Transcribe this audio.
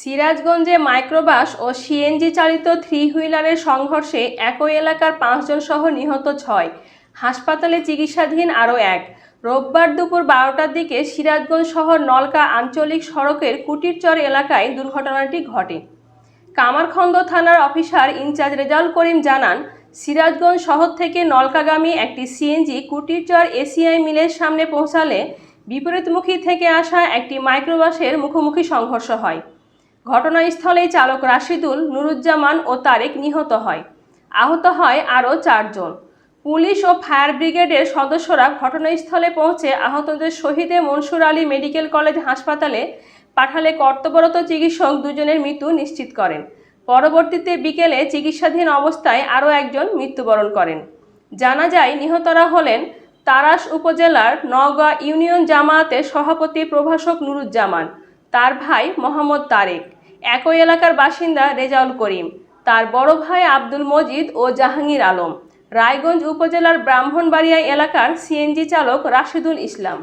সিরাজগঞ্জে মাইক্রোবাস ও সিএনজি চালিত থ্রি হুইলারের সংঘর্ষে একই এলাকার 5 জন সহ নিহত 6, হাসপাতালে চিকিৎসাধীন আরও 1। রোববার দুপুর 12টার দিকে সিরাজগঞ্জ শহর নলকা আঞ্চলিক সড়কের কুটিরচর এলাকায় দুর্ঘটনাটি ঘটে। কামারখন্দ থানার অফিসার ইনচার্জ রেজাউল করিম জানান, সিরাজগঞ্জ শহর থেকে নলকাগামী একটি সিএনজি কুটিরচর এসিআই মিলের সামনে পৌঁছালে বিপরীতমুখী থেকে আসা একটি মাইক্রোবাসের মুখোমুখি সংঘর্ষ হয়। ঘটনাস্থলেই চালক রাশিদুল, নুরুজ্জামান ও তারেক নিহত হয়। আহত হয় আরও 4 জন। পুলিশ ও ফায়ার ব্রিগেডের সদস্যরা ঘটনাস্থলে পৌঁছে আহতদের শহীদে মনসুর আলী মেডিকেল কলেজ হাসপাতালে পাঠালে কর্তব্যরত চিকিৎসক 2 জনের মৃত্যু নিশ্চিত করেন। পরবর্তীতে বিকেলে চিকিৎসাধীন অবস্থায় আরও 1 জন মৃত্যুবরণ করেন। জানা যায়, নিহতরা হলেন তাড়াশ উপজেলার নওগাঁ ইউনিয়ন জামায়াতের সভাপতি প্রভাষক নুরুজ্জামান, তার ভাই মোহাম্মদ তারেক, একই এলাকার বাসিন্দা রেজাউল করিম, তার বড় ভাই আব্দুল মজিদ ও জাহাঙ্গীর আলম, রায়গঞ্জ উপজেলার ব্রাহ্মণবাড়িয়া এলাকার সিএনজি চালক রাশিদুল ইসলাম।